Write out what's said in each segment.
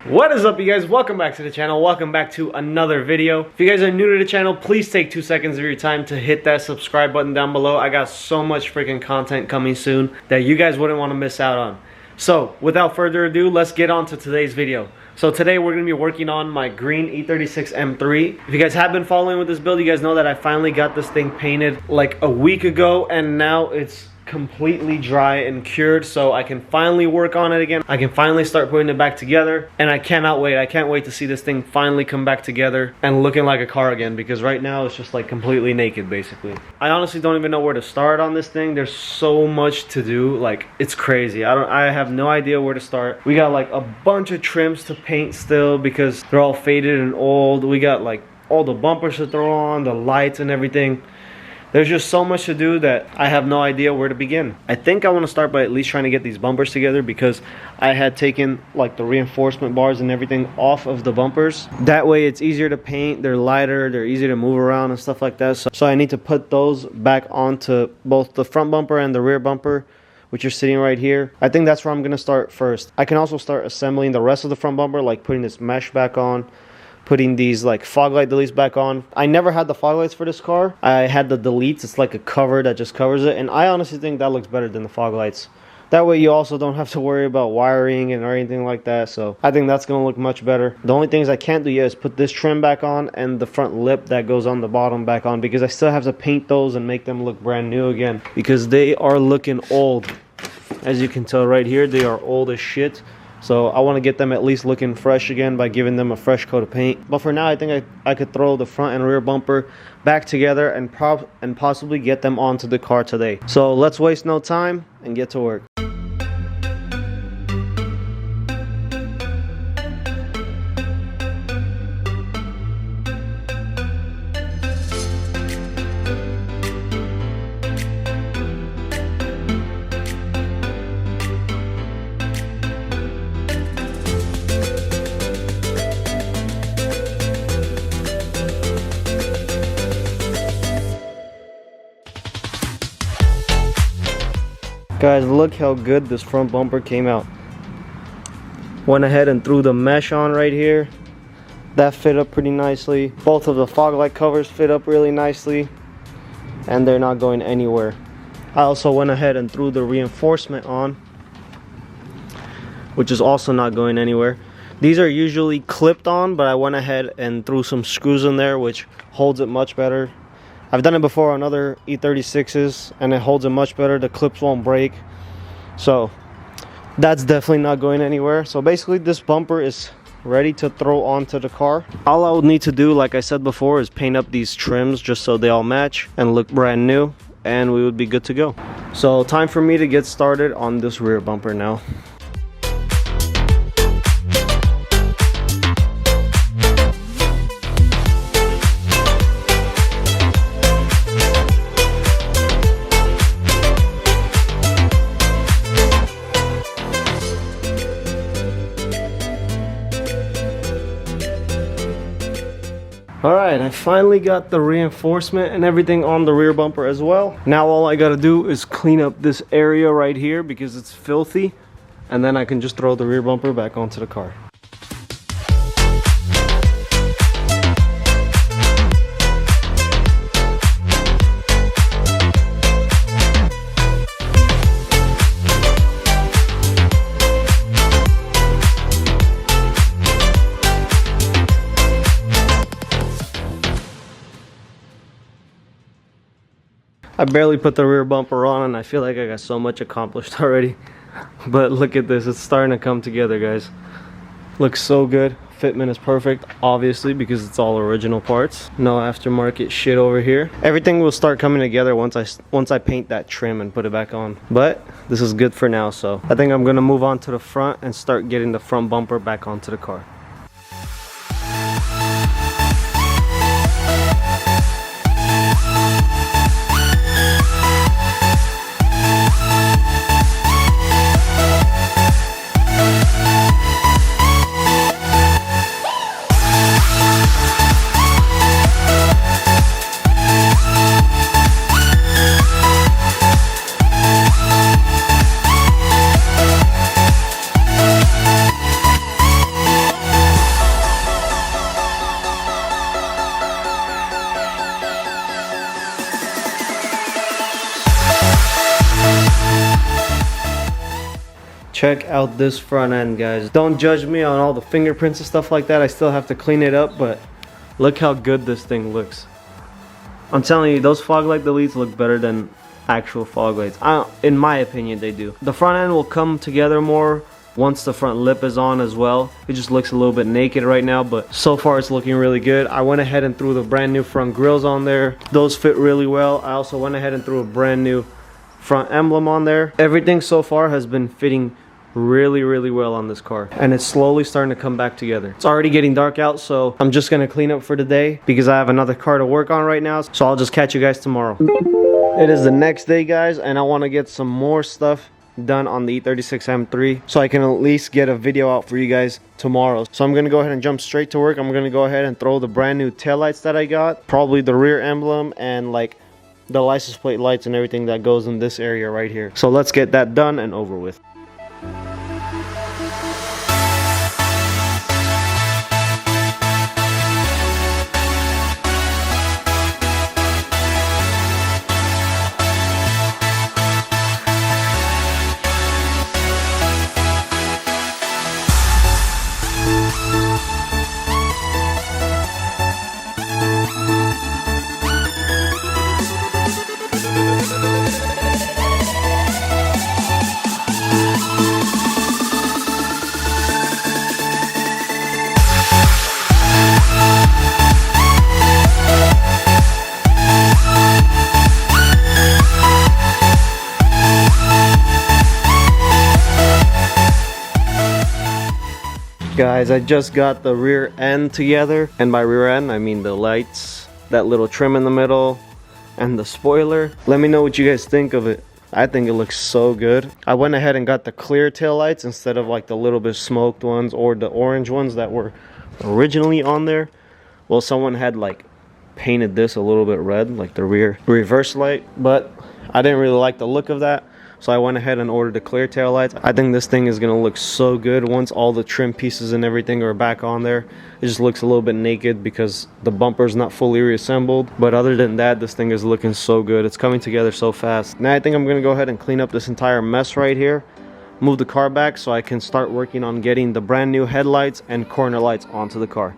What is up, you guys? Welcome back to the channel. Welcome back to another video. If you guys are new to the channel, please take 2 seconds of your time to hit that subscribe button down below. I got so much freaking content coming soon that you guys wouldn't want to miss out on. So without further ado, let's get on to today's video. So today we're going to be working on my green E36 M3. If you guys have been following with this build, you guys know that I finally got this thing painted like a week ago, and now it's completely dry and cured, so I can finally work on it again. I can finally start putting it back together, and I cannot wait. I can't wait to see this thing finally come back together and looking like a car again, because right now it's just like completely naked basically. I honestly don't even know where to start on this thing. There's so much to do, like it's crazy. I have no idea where to start. We got like a bunch of trims to paint still because they're all faded and old. We got like all the bumpers to throw on, the lights and everything. There's just so much to do that I have no idea where to begin. I think I want to start by at least trying to get these bumpers together, because I had taken like the reinforcement bars and everything off of the bumpers. That way it's easier to paint, they're lighter, they're easier to move around and stuff like that. So I need to put those back onto both the front bumper and the rear bumper, which are sitting right here. I think that's where I'm going to start first. I can also start assembling the rest of the front bumper, like putting this mesh back on, putting these like fog light deletes back on. I never had the fog lights for this car. I had the deletes. It's like a cover that just covers it, and I honestly think that looks better than the fog lights. That way you also don't have to worry about wiring and or anything like that, so I think that's gonna look much better. The only things I can't do yet is put this trim back on and the front lip that goes on the bottom back on, because I still have to paint those and make them look brand new again, because they are looking old. As you can tell right here, they are old as shit. So I want to get them at least looking fresh again by giving them a fresh coat of paint. But for now, I think I could throw the front and rear bumper back together and possibly get them onto the car today. So let's waste no time and get to work. Guys, look how good this front bumper came out. Went ahead and threw the mesh on right here. That fit up pretty nicely. Both of the fog light covers fit up really nicely, and they're not going anywhere. I also went ahead and threw the reinforcement on, which is also not going anywhere. These are usually clipped on, but I went ahead and threw some screws in there, which holds it much better. I've done it before on other E36s, and it holds it much better. The clips won't break, so that's definitely not going anywhere. So basically this bumper is ready to throw onto the car. All I would need to do, like I said before, is paint up these trims just so they all match and look brand new, and we would be good to go. So time for me to get started on this rear bumper now. Alright, I finally got the reinforcement and everything on the rear bumper as well. Now all I gotta do is clean up this area right here because it's filthy, and then I can just throw the rear bumper back onto the car. I barely put the rear bumper on, and I feel like I got so much accomplished already. But look at this, it's starting to come together, guys. Looks so good. Fitment is perfect, obviously, because it's all original parts. No aftermarket shit over here. Everything will start coming together once I paint that trim and put it back on. But this is good for now, so I think I'm gonna move on to the front and start getting the front bumper back onto the car. Check out this front end, guys. Don't judge me on all the fingerprints and stuff like that. I still have to clean it up, but look how good this thing looks. I'm telling you, those fog light deletes look better than actual fog lights. In my opinion, they do. The front end will come together more once the front lip is on as well. It just looks a little bit naked right now, but so far it's looking really good. I went ahead and threw the brand new front grills on there. Those fit really well. I also went ahead and threw a brand new front emblem on there. Everything so far has been fitting really well on this car, and it's slowly starting to come back together. It's already getting dark out, so I'm just gonna clean up for the day because I have another car to work on right now, so I'll just catch you guys tomorrow. It is the next day, guys, and I want to get some more stuff done on the E36 M3 so I can at least get a video out for you guys tomorrow. So I'm gonna go ahead and jump straight to work. I'm gonna go ahead and throw the brand new taillights that I got, probably the rear emblem and like the license plate lights and everything that goes in this area right here. So let's get that done and over with. Guys, I just got the rear end together, and by rear end I mean the lights, that little trim in the middle, and the spoiler. Let me know what you guys think of it. I think it looks so good. I went ahead and got the clear tail lights instead of like the little bit smoked ones or the orange ones that were originally on there. Well, someone had like painted this a little bit red, like the rear reverse light, but I didn't really like the look of that. So I went ahead and ordered the clear tail lights. I think this thing is gonna look so good once all the trim pieces and everything are back on there. It just looks a little bit naked because the bumper's not fully reassembled. But other than that, this thing is looking so good. It's coming together so fast. Now I think I'm gonna go ahead and clean up this entire mess right here, move the car back so I can start working on getting the brand new headlights and corner lights onto the car.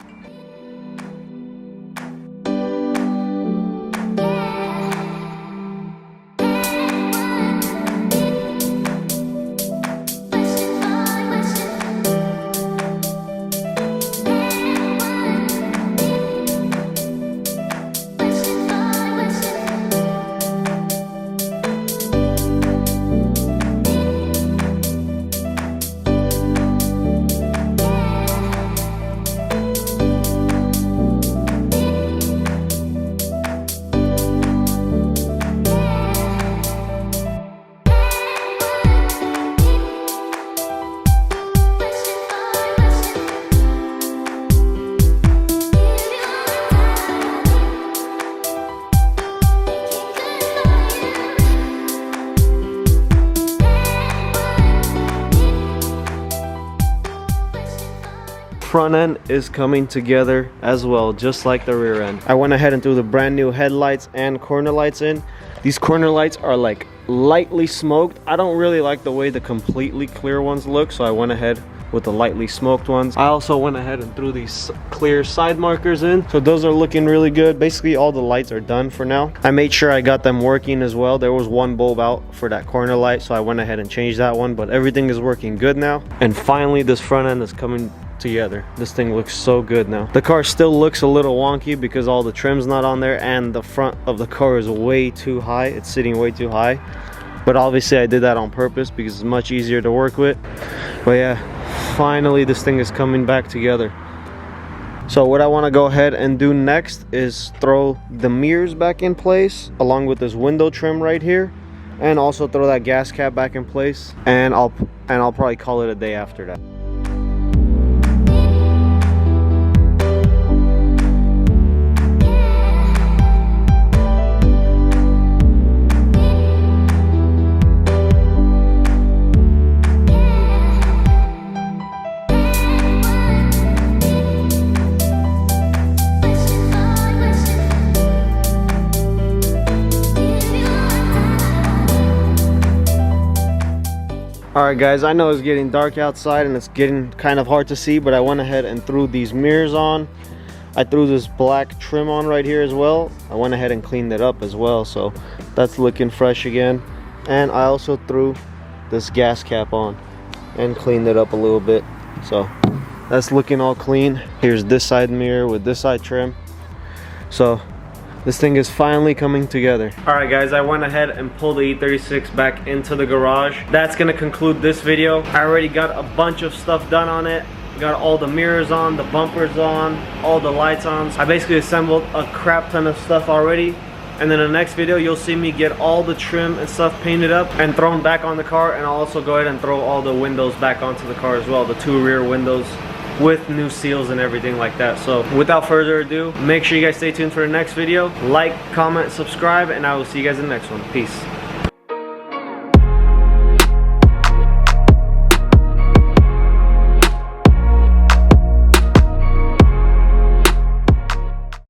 Front end is coming together as well, just like the rear end. I went ahead and threw the brand new headlights and corner lights in. These corner lights are like lightly smoked. I don't really like the way the completely clear ones look, so I went ahead with the lightly smoked ones. I also went ahead and threw these clear side markers in, so those are looking really good. Basically all the lights are done for now. I made sure I got them working as well. There was one bulb out for that corner light, so I went ahead and changed that one, but everything is working good now. And finally this front end is coming together. This thing looks so good now. The car still looks a little wonky because all the trim's not on there, and the front of the car is way too high. It's sitting way too high, but obviously I did that on purpose because it's much easier to work with. But yeah, finally this thing is coming back together. So what I want to go ahead and do next is throw the mirrors back in place along with this window trim right here, and also throw that gas cap back in place, and I'll probably call it a day after that. Alright guys, I know it's getting dark outside and it's getting kind of hard to see, but I went ahead and threw these mirrors on. I threw this black trim on right here as well. I went ahead and cleaned it up as well, so that's looking fresh again. And I also threw this gas cap on and cleaned it up a little bit, so that's looking all clean. Here's this side mirror with this side trim. So this thing is finally coming together. Alright guys, I went ahead and pulled the E36 back into the garage. That's gonna conclude this video. I already got a bunch of stuff done on it. Got all the mirrors on, the bumpers on, all the lights on. I basically assembled a crap ton of stuff already. And then in the next video, you'll see me get all the trim and stuff painted up and thrown back on the car. And I'll also go ahead and throw all the windows back onto the car as well. The 2 rear windows with new seals and everything like that. So without further ado, make sure you guys stay tuned for the next video. Like, comment, subscribe, and I will see you guys in the next one. Peace.